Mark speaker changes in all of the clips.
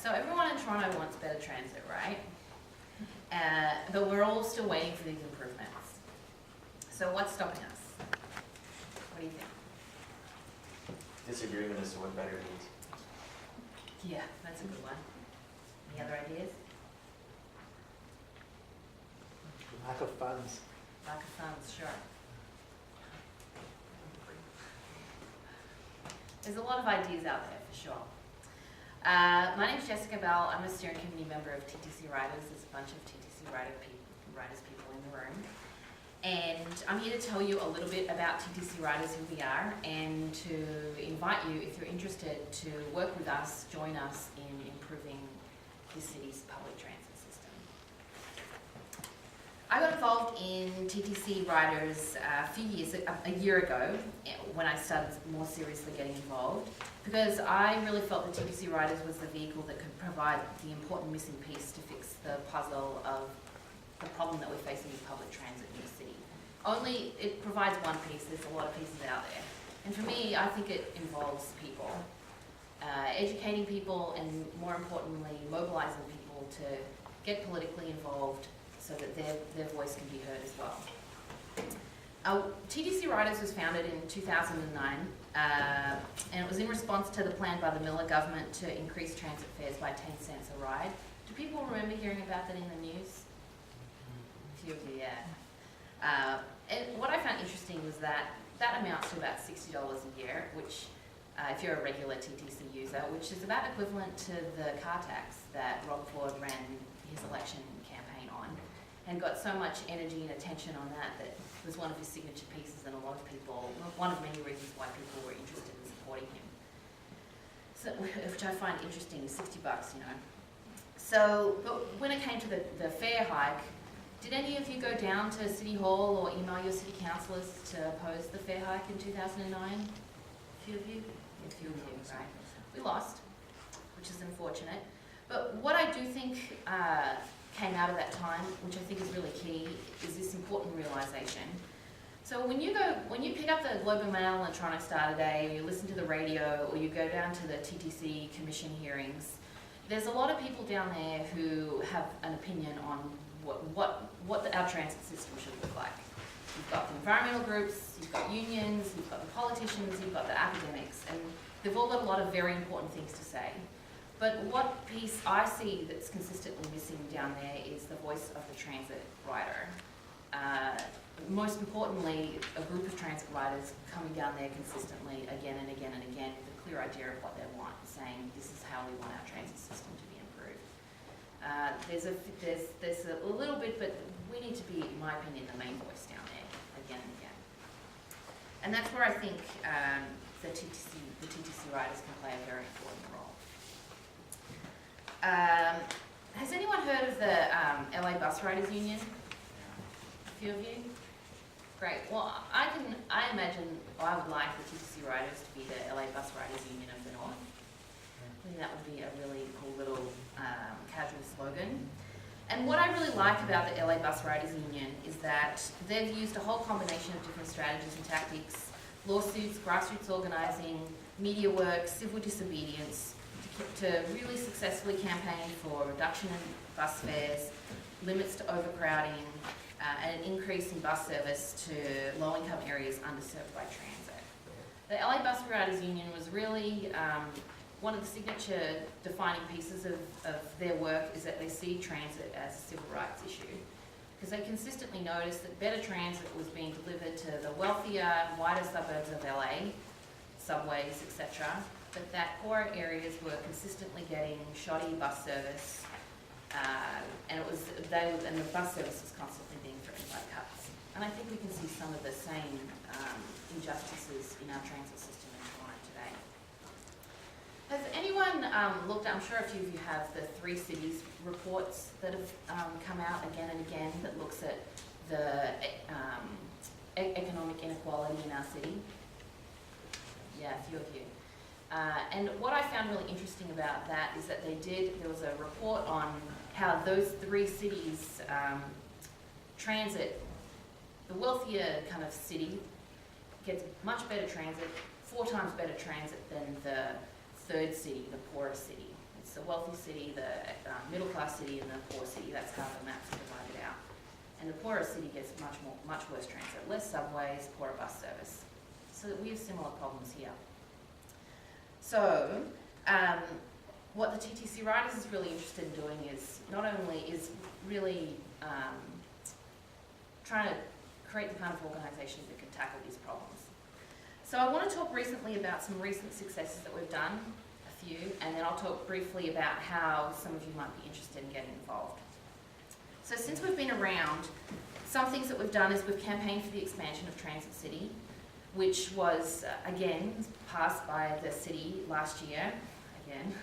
Speaker 1: So everyone in Toronto wants better transit, right? But we're all still waiting for these improvements. So what's stopping us? What do you think?
Speaker 2: Disagreement as to what better means.
Speaker 1: Yeah, that's a good one. Any other ideas?
Speaker 3: Lack of funds.
Speaker 1: Lack of funds, sure. There's a lot of ideas out there for sure. My name's Jessica Bell. I'm a steering committee member of TTC Writers. There's a bunch of TTC Writers people in the room. And I'm here to tell you a little bit about TTC Writers, who we are, and to invite you, if you're interested, to work with us, join us in improving the city's public transit system. I got involved in TTC Writers a year ago, when I started more seriously getting involved, because I really felt that TTC Writers was the vehicle that could provide the important missing piece to fix the puzzle of the problem that we're facing with public transit in the city. Only it provides one piece. There's a lot of pieces out there. And for me, I think it involves people. Educating people and, more importantly, mobilizing people to get politically involved so that their voice can be heard as well. TTC Writers was founded in 2009, and it was in response to the plan by the Miller government to increase transit fares by 10 cents a ride. Do people remember hearing about that in the news? A few of you, yeah. And what I found interesting was that amounts to about $60 a year, which, if you're a regular TTC user, which is about equivalent to the car tax that Rob Ford ran his election campaign on, and got so much energy and attention on that was one of his signature pieces, and a lot of people, one of many reasons why people were interested in supporting him. So, which I find interesting, $60, you know. So, but when it came to the fare hike, did any of you go down to City Hall or email your city councillors to oppose the fare hike in 2009? A few of you? Yeah, a few of you, right? We lost, which is unfortunate. But what I do think came out of that time, which I think is really key, is this important realisation. So when you pick up the Globe and Mail and Toronto Star today, or you listen to the radio, or you go down to the TTC Commission hearings, there's a lot of people down there who have an opinion on what our transit system should look like. You've got the environmental groups, you've got unions, you've got the politicians, you've got the academics, and they've all got a lot of very important things to say. But what piece I see that's consistently missing down there is the voice of the transit rider. Most importantly, a group of transit riders coming down there consistently again and again and again with a clear idea of what they want, saying this is how we want our transit system to be improved. There's a little bit, but we need to be, in my opinion, the main voice down there again and again. And that's where I think the TTC Writers can play a very important role. Has anyone heard of the LA Bus Riders Union? A few of you? Great. Well, I imagine I would like the TTC Writers to be the LA Bus Riders Union of the North. I think that would be a really cool little casual slogan. And what I really like about the LA Bus Riders Union is that they've used a whole combination of different strategies and tactics: lawsuits, grassroots organising, media work, civil disobedience, to really successfully campaign for reduction in bus fares, limits to overcrowding, and an increase in bus service to low-income areas underserved by transit. The LA Bus Riders Union was really one of the signature defining pieces of their work is that they see transit as a civil rights issue, because they consistently noticed that better transit was being delivered to the wealthier, wider suburbs of LA, subways, etc., but that poorer areas were consistently getting shoddy bus service, and the bus service was constantly being threatened by cuts. And I think we can see some of the same injustices in our transit system in Toronto today. Has anyone looked at, I'm sure a few of you have, the 3 cities reports that have come out again and again that looks at the economic inequality in our city? Yeah, a few of you. And what I found really interesting about that is that there was a report on how those 3 cities transit, the wealthier kind of city gets much better transit, 4 times better transit than the 3rd city, the poorer city. It's a wealthy city, the middle class city, and the poor city. That's how the maps are divided out. And the poorer city gets much worse transit, less subways, poorer bus service. So we have similar problems here. So what the TTC Writers is really interested in doing is not only is really trying to create the kind of organisations that can tackle these problems. So I want to talk recently about some recent successes that we've done, a few, and then I'll talk briefly about how some of you might be interested in getting involved. So since we've been around, some things that we've done is we've campaigned for the expansion of Transit City, which was, again, passed by the city last year, again,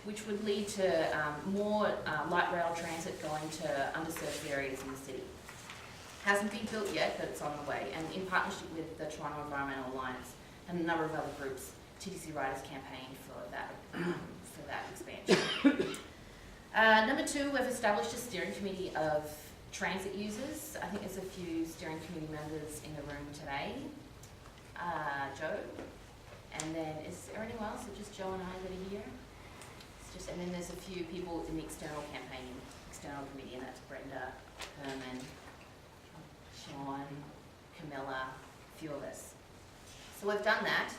Speaker 1: which would lead to more light rail transit going to underserved areas in the city. Hasn't been built yet, but it's on the way, and in partnership with the Toronto Environmental Alliance and a number of other groups, TTC Writers campaigned for that expansion. Number two, we've established a steering committee of transit users. I think there's a few steering committee members in the room today. Joe, and then is there anyone else? Is it just Joe and I that are here? And then there's a few people in the external committee, and that's Brenda, Herman, Sean, Camilla, a few of us. So we've done that.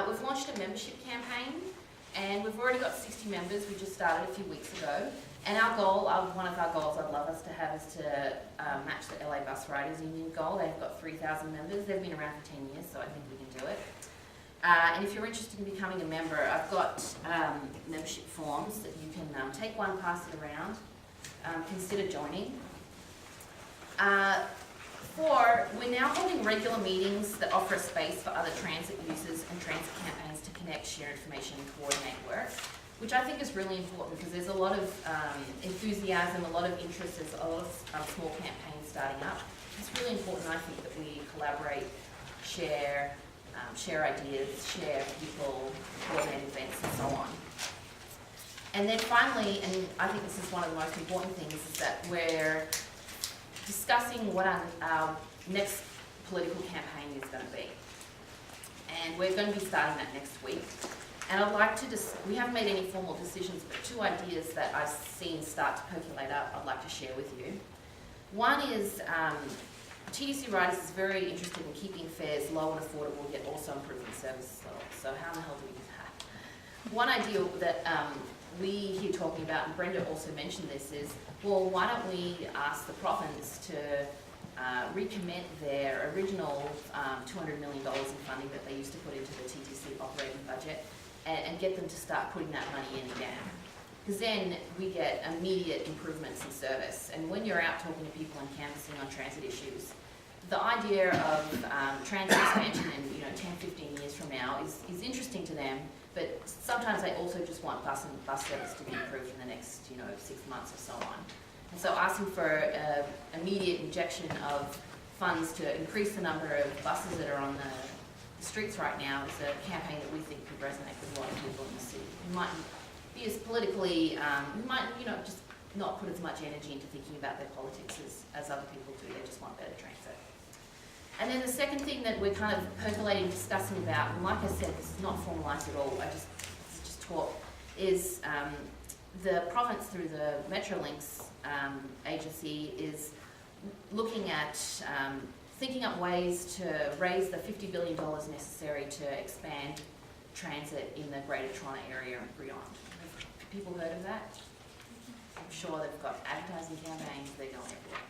Speaker 1: We've launched a membership campaign, and we've already got 60 members. We just started a few weeks ago. And our goal, one of our goals I'd love us to have is to match the LA Bus Riders Union goal. They've got 3,000 members. They've been around for 10 years, so I think we can do it. And if you're interested in becoming a member, I've got membership forms that you can take one, pass it around, consider joining. Four, we're now holding regular meetings that offer a space for other transit users and transit campaigns to connect, share information, and coordinate work, which I think is really important because there's a lot of enthusiasm, a lot of interest, there's a lot of small campaigns starting up. It's really important, I think, that we collaborate, share ideas, share people, coordinate events, and so on. And then finally, and I think this is one of the most important things, is that we're discussing what our next political campaign is going to be. And we're going to be starting that next week. And I'd like to we haven't made any formal decisions, but two ideas that I've seen start to percolate up I'd like to share with you. One is TTC Writers is very interested in keeping fares low and affordable, yet also improving service levels. So how in the hell do we do that? One idea that we hear talking about, and Brenda also mentioned this, is, well, why don't we ask the province to recommit their original $200 million in funding that they used to put into the TTC operating budget and get them to start putting that money in again. Because then we get immediate improvements in service. And when you're out talking to people and canvassing on transit issues, the idea of transit expansion in 10, 15 years from now is interesting to them, but sometimes they also just want bus service to be improved in the next 6 months or so on. And so asking for immediate injection of funds to increase the number of buses that are on the streets right now is a campaign that we think could resonate with a lot of people in the city. We might be as politically, we might just not put as much energy into thinking about their politics as other people do. They just want better transit. And then the second thing that we're kind of percolating, discussing about, and like I said, this is not formalised at all, it's just talk, is the province through the Metrolinx agency is looking at thinking up ways to raise the $50 billion necessary to expand transit in the Greater Toronto area and beyond. Have people heard of that? I'm sure they've got advertising campaigns, they're going everywhere.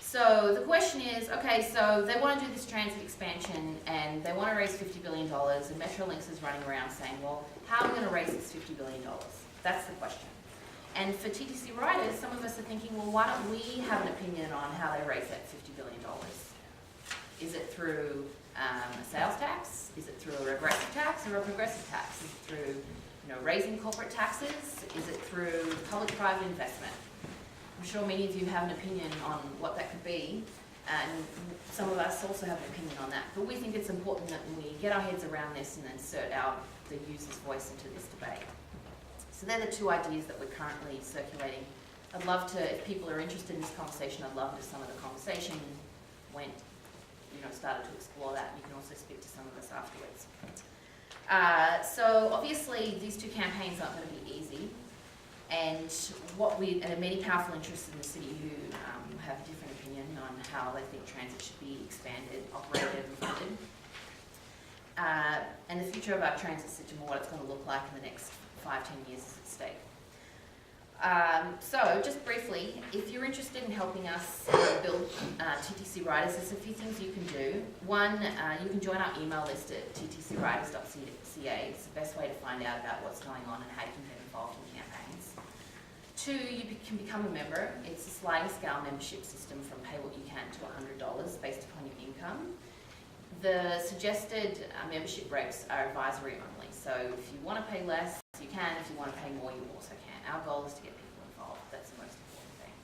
Speaker 1: So the question is, okay, so they want to do this transit expansion and they want to raise $50 billion, and Metrolinx is running around saying, well, how are we going to raise this $50 billion? That's the question. And for TTC Writers, some of us are thinking, well, why don't we have an opinion on how they raise that $50 billion? Is it through a sales tax? Is it through a regressive tax or a progressive tax? Is it through raising corporate taxes? Is it through public-private investment? I'm sure many of you have an opinion on what that could be, and some of us also have an opinion on that. But we think it's important that we get our heads around this and insert the user's voice into this debate. So they're the two ideas that we're currently circulating. I'd love to, if people are interested in this conversation, I'd love to some of the conversation went, started to explore that. You can also speak to some of us afterwards. So obviously these two campaigns aren't going to be easy. and there are many powerful interests in the city who have a different opinion on how they think transit should be expanded, operated and funded. And the future of our transit system and what it's going to look like in the next 5-10 years is at stake. So, just briefly, if you're interested in helping us build TTC Writers, there's a few things you can do. One, you can join our email list at ttcwriters.ca. It's the best way to find out about what's going on and how you can get involved in campaigns. Two, you can become a member. It's a sliding scale membership system from pay what you can to $100 based upon your income. The suggested membership rates are advisory only, so if you want to pay less, you can. If you want to pay more, you also can. Our goal is to get people involved. That's the most important thing.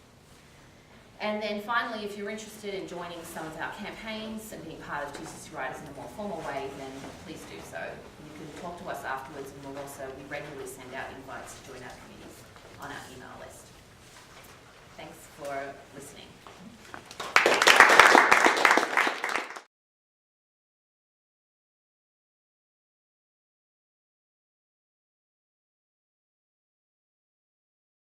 Speaker 1: And then finally, if you're interested in joining some of our campaigns and being part of TTC Writers in a more formal way, then please do so. You can talk to us afterwards, and we regularly send out invites to join our committees on our email list. Thanks for listening.